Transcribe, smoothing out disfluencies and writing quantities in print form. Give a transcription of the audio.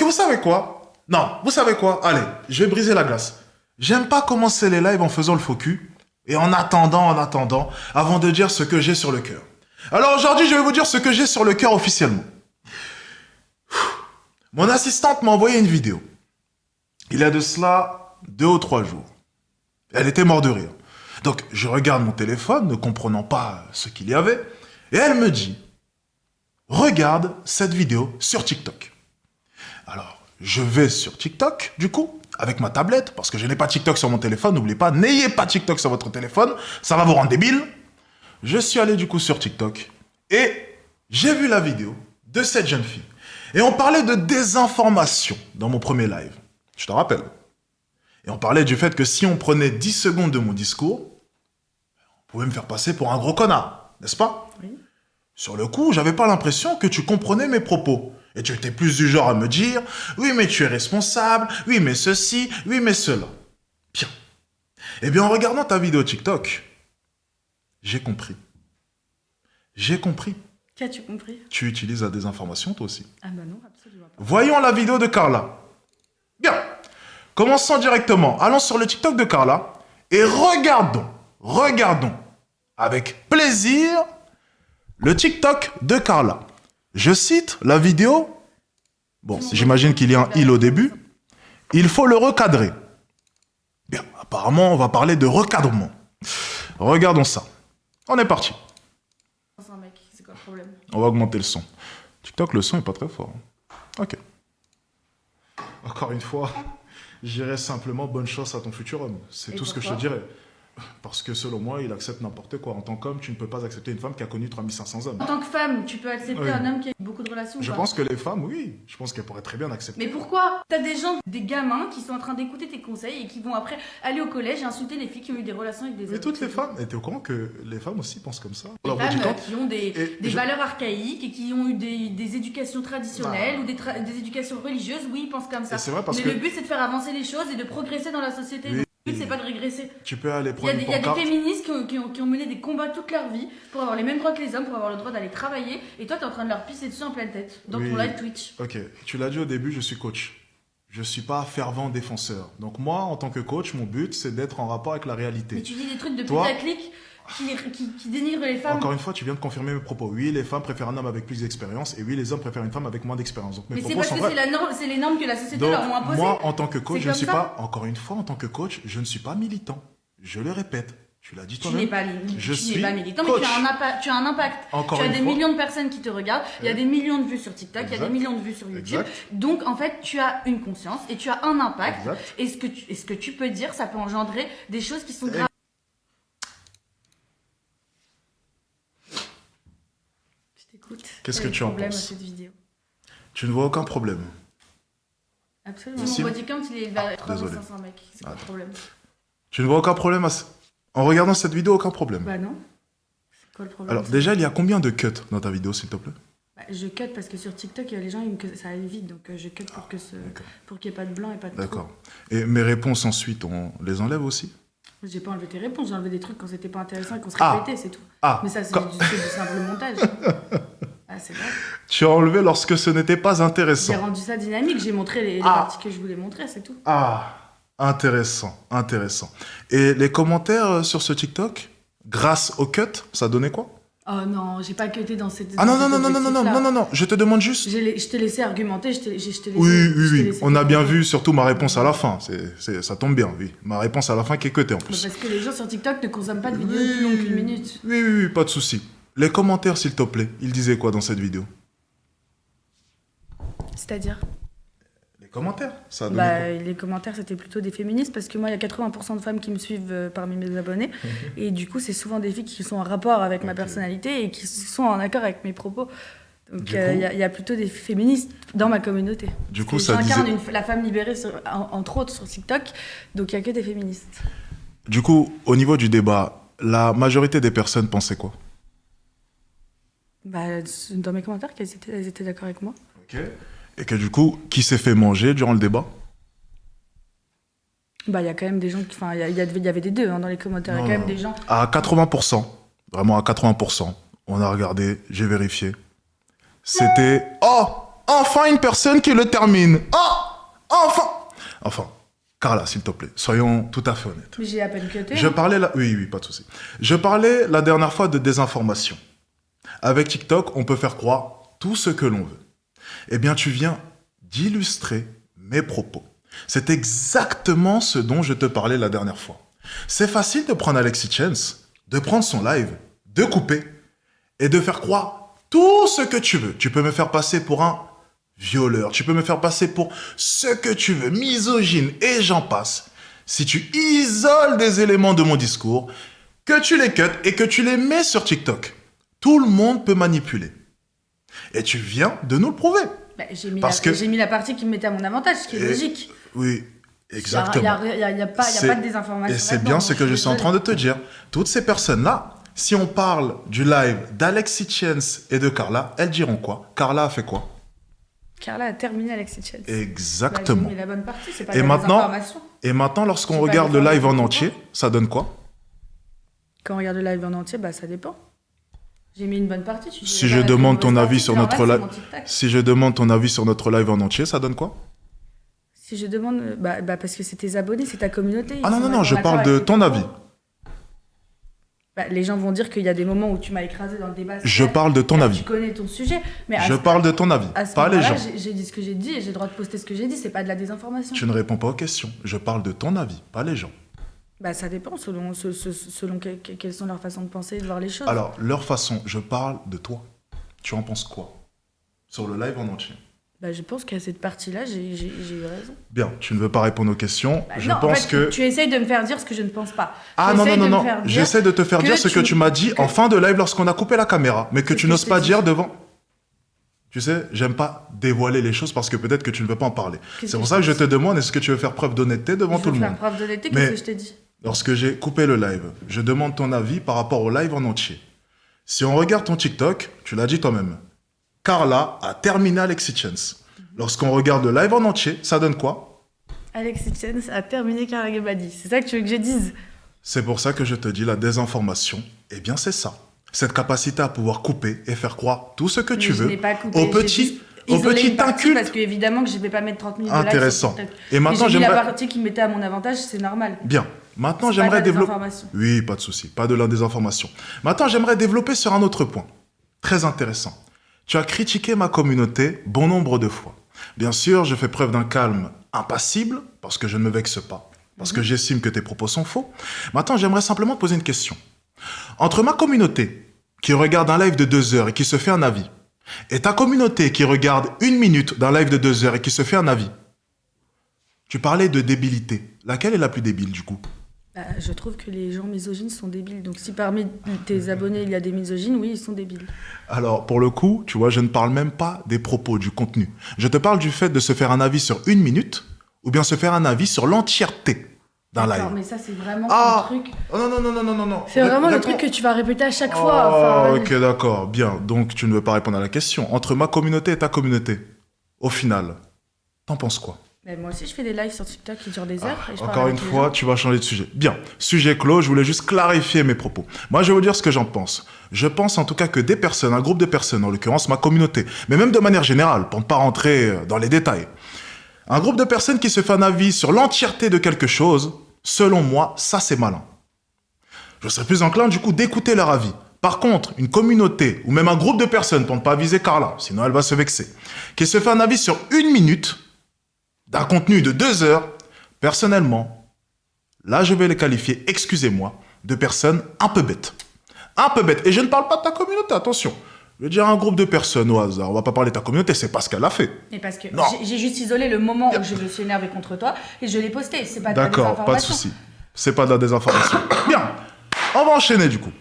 vous savez quoi? Non, vous savez quoi? Allez, je vais briser la glace. J'aime pas commencer les lives en faisant le faux cul et en attendant, avant de dire ce que j'ai sur le cœur. Alors aujourd'hui, je vais vous dire ce que j'ai sur le cœur officiellement. Mon assistante m'a envoyé une vidéo. Il y a de cela 2 ou 3 jours. Elle était morte de rire. Donc, je regarde mon téléphone, ne comprenant pas ce qu'il y avait, et elle me dit, regarde cette vidéo sur TikTok. Alors, je vais sur TikTok, du coup, avec ma tablette, parce que je n'ai pas TikTok sur mon téléphone, n'oubliez pas, n'ayez pas TikTok sur votre téléphone, ça va vous rendre débile. Je suis allé du coup sur TikTok, et j'ai vu la vidéo de cette jeune fille. Et on parlait de désinformation dans mon premier live, je te rappelle. Et on parlait du fait que si on prenait 10 secondes de mon discours, on pouvait me faire passer pour un gros connard, n'est-ce pas? Oui. Sur le coup, j'avais pas l'impression que tu comprenais mes propos. Et tu étais plus du genre à me dire, oui mais tu es responsable, oui mais ceci, oui mais cela. Bien. Eh bien en regardant ta vidéo TikTok, j'ai compris. J'ai compris. Qu'as-tu compris? Tu utilises la désinformation toi aussi. Ah bah non, absolument pas. Voyons la vidéo de Carla. Bien. Commençons directement. Allons sur le TikTok de Carla et regardons avec plaisir le TikTok de Carla. Je cite la vidéo. Bon, j'imagine qu'il y a un « il » au début. Il faut le recadrer. Bien, apparemment, on va parler de recadrement. Regardons ça. On est parti. C'est un mec, c'est quoi le problème? On va augmenter le son. TikTok, le son est pas très fort. Ok. Encore une fois, j'irai simplement bonne chance à ton futur homme. C'est tout ce que je te dirais. Parce que selon moi, il accepte n'importe quoi. En tant qu'homme, tu ne peux pas accepter une femme qui a connu 3500 hommes. En tant que femme, tu peux accepter un homme qui a eu beaucoup de relations? Je pense que les femmes, oui. Je pense qu'elles pourraient très bien accepter. Mais pourquoi? T'as des gens, des gamins qui sont en train d'écouter tes conseils et qui vont après aller au collège et insulter les filles qui ont eu des relations avec des hommes. Mais toutes les femmes, et t'es au courant que les femmes aussi pensent comme ça? Les femmes qui ont des valeurs archaïques et qui ont eu des éducations traditionnelles ou des éducations religieuses, oui, ils pensent comme ça. Mais le but, c'est de faire avancer les choses et de progresser dans la société. Oui. Le but, c'est pas de régresser. Tu peux aller prendre une pancarte. Il y a des féministes qui ont mené des combats toute leur vie pour avoir les mêmes droits que les hommes, pour avoir le droit d'aller travailler. Et toi, t'es en train de leur pisser dessus en pleine tête dans ton live Twitch. Ok, tu l'as dit au début, je suis coach. Je suis pas fervent défenseur. Donc moi, en tant que coach, mon but, c'est d'être en rapport avec la réalité. Mais tu dis des trucs de putaclic qui dénigrent les femmes. Encore une fois, tu viens de confirmer mes propos. Oui, les femmes préfèrent un homme avec plus d'expérience, et oui, les hommes préfèrent une femme avec moins d'expérience. Mais c'est parce que c'est les normes que la société leur a imposées. Moi, en tant que coach, je ne suis pas, encore une fois, en tant que coach, je ne suis pas militant. Je le répète. Tu l'as dit toi-même. Tu n'es pas militant, mais tu as un impact. Tu as des millions de personnes qui te regardent. Il y a des millions de vues sur TikTok, il y a des millions de vues sur YouTube. Donc, en fait, tu as une conscience et tu as un impact. Et ce que tu peux dire, ça peut engendrer des choses qui sont graves. Qu'est-ce que tu en penses? Cette vidéo. Tu ne vois aucun problème? Absolument. Mon body count, il est vers 3500 mecs. C'est quoi le problème? Tu ne vois aucun problème en regardant cette vidéo, aucun problème? Bah non. C'est quoi le problème? Alors déjà, il y a combien de cuts dans ta vidéo, s'il te plaît? Je cut parce que sur TikTok, les gens aiment que ça aille vite. Donc je cut pour qu'il n'y ait pas de blanc et pas de trou. D'accord. Et mes réponses ensuite, on les enlève aussi? J'ai pas enlevé tes réponses, j'ai enlevé des trucs quand c'était pas intéressant et qu'on se répétait, c'est tout. Mais ça, c'est du simple montage. C'est vrai. Tu as enlevé lorsque ce n'était pas intéressant. J'ai rendu ça dynamique, j'ai montré les parties que je voulais montrer, c'est tout. Intéressant. Et les commentaires sur ce TikTok, grâce au cut, ça donnait quoi? Oh non, j'ai pas cuté dans cette... Non, je te demande juste... Je t'ai laissé argumenter, je t'ai laissé... Oui, on a bien vu, surtout ma réponse à la fin, ça tombe bien, oui. Ma réponse à la fin qui est cutée en plus. Parce que les gens sur TikTok ne consomment pas de vidéos plus longues qu'une minute. Oui, pas de souci. Les commentaires, s'il te plaît, ils disaient quoi dans cette vidéo? C'est-à-dire? Les commentaires, ça a donné quoi? Les commentaires, c'était plutôt des féministes, parce que moi, il y a 80% de femmes qui me suivent parmi mes abonnés. Et du coup, c'est souvent des filles qui sont en rapport avec ma personnalité et qui sont en accord avec mes propos. Donc, il y a plutôt des féministes dans ma communauté. Du coup, ça disait... J'incarne la femme libérée, entre autres, sur TikTok. Donc, il n'y a que des féministes. Du coup, au niveau du débat, la majorité des personnes pensaient quoi? Dans mes commentaires, elles étaient d'accord avec moi. Ok. Et que du coup, qui s'est fait manger durant le débat? Il y a quand même des gens qui... il y avait des deux dans les commentaires. Il y a quand même des gens... À 80%, vraiment à 80%, on a regardé, j'ai vérifié. C'était... Oh! Enfin une personne qui le termine. Enfin, Carla, s'il te plaît, soyons tout à fait honnêtes. Mais j'ai à peine cuté. Oui, pas de souci. Je parlais la dernière fois de désinformation. Avec TikTok, on peut faire croire tout ce que l'on veut. Eh bien, tu viens d'illustrer mes propos. C'est exactement ce dont je te parlais la dernière fois. C'est facile de prendre Alexis Chance, de prendre son live, de couper et de faire croire tout ce que tu veux. Tu peux me faire passer pour un violeur, tu peux me faire passer pour ce que tu veux, misogyne et j'en passe. Si tu isoles des éléments de mon discours, que tu les cuts et que tu les mets sur TikTok, tout le monde peut manipuler. Et tu viens de nous le prouver. Bah, j'ai mis la partie qui me mettait à mon avantage, ce qui est logique. Oui, exactement. Il n'y a pas de désinformation. Et c'est bien ce que je suis en train de te dire. Toutes ces personnes-là, si on parle du live d'Alexis Chance et de Carla, elles diront quoi? Carla a fait quoi? Carla a terminé Alexis Chance. Exactement. Bah, j'ai mis la bonne partie, c'est pas de la désinformation. Et maintenant, lorsqu'on regarde le live en entier, ça donne quoi? Quand on regarde le live en entier, bah ça dépend. J'ai mis une bonne partie. Si je demande ton avis sur notre live, si je demande ton avis sur notre live en entier, ça donne quoi? Si je demande, parce que c'est tes abonnés, c'est ta communauté. Ah non, je parle de ton avis. Les gens vont dire qu'il y a des moments où tu m'as écrasé dans le débat. Je parle de ton avis. Tu connais ton sujet. Mais je parle de ton avis, pas les gens. J'ai dit ce que j'ai dit et j'ai le droit de poster ce que j'ai dit. C'est pas de la désinformation. Tu ne réponds pas aux questions. Je parle de ton avis, pas les gens. Ça dépend selon quelles sont leurs façons de penser et de voir les choses. Alors, leur façon, je parle de toi. Tu en penses quoi sur le live en entier? Je pense qu'à cette partie-là, j'ai eu raison. Bien, tu ne veux pas répondre aux questions. Tu essayes de me faire dire ce que je ne pense pas. Non. J'essaie de te faire dire ce que tu m'as dit en fin de live lorsqu'on a coupé la caméra, mais que tu n'oses pas dire devant. Tu sais, j'aime pas dévoiler les choses parce que peut-être que tu ne veux pas en parler. C'est pour ça que je te demande, est-ce que tu veux faire preuve d'honnêteté devant tout le monde? Faire preuve d'honnêteté, qu'est-ce que je t'ai dit? Lorsque j'ai coupé le live, je demande ton avis par rapport au live en entier. Si on regarde ton TikTok, tu l'as dit toi-même, Carla a terminé Alexis Chance. Lorsqu'on regarde le live en entier, ça donne quoi? Alexis Chance a terminé Carla Gebadi. C'est ça que tu veux que je dise? C'est pour ça que je te dis la désinformation. Eh bien, c'est ça. Cette capacité à pouvoir couper et faire croire tout ce que tu veux au petit inculte. Parce que évidemment que je ne vais pas mettre 30 minutes de live. Intéressant. Et maintenant, j'ai mis la partie qui me mettait à mon avantage, c'est normal. Bien. Maintenant, j'aimerais développer. Oui, pas de souci, pas de la désinformation. Maintenant, j'aimerais développer sur un autre point. Très intéressant. Tu as critiqué ma communauté bon nombre de fois. Bien sûr, je fais preuve d'un calme impassible, parce que je ne me vexe pas, parce que j'estime que tes propos sont faux. Maintenant, j'aimerais simplement te poser une question. Entre ma communauté, qui regarde un live de 2 heures et qui se fait un avis, et ta communauté qui regarde 1 minute d'un live de 2 heures et qui se fait un avis, tu parlais de débilité. Laquelle est la plus débile, du coup? Je trouve que les gens misogynes sont débiles. Donc si parmi tes abonnés, il y a des misogynes, oui, ils sont débiles. Alors, pour le coup, tu vois, je ne parle même pas des propos, du contenu. Je te parle du fait de se faire un avis sur 1 minute ou bien se faire un avis sur l'entièreté d'un live. Mais ça, c'est vraiment un truc... Non. C'est vraiment le truc que tu vas répéter à chaque fois. Ok, d'accord, bien. Donc, tu ne veux pas répondre à la question. Entre ma communauté et ta communauté, au final, t'en penses quoi? Moi aussi, je fais des lives sur TikTok qui durent des heures. Et encore une fois, tu vas changer de sujet. Bien, sujet clos, je voulais juste clarifier mes propos. Moi, je vais vous dire ce que j'en pense. Je pense en tout cas que des personnes, un groupe de personnes, en l'occurrence ma communauté, mais même de manière générale, pour ne pas rentrer dans les détails, un groupe de personnes qui se fait un avis sur l'entièreté de quelque chose, selon moi, ça c'est malin. Je serais plus enclin du coup d'écouter leur avis. Par contre, une communauté, ou même un groupe de personnes, pour ne pas viser Carla, sinon elle va se vexer, qui se fait un avis sur 1 minute, d'un contenu de 2 heures, personnellement, là je vais les qualifier, excusez-moi, de personnes un peu bêtes. Un peu bêtes. Et je ne parle pas de ta communauté, attention. Je veux dire un groupe de personnes au hasard. On va pas parler de ta communauté, c'est pas ce qu'elle a fait. Et parce que j'ai juste isolé le moment où je me suis énervé contre toi et je l'ai posté. C'est pas de la désinformation. D'accord, pas de souci. C'est pas de la désinformation. Bien, on va enchaîner du coup.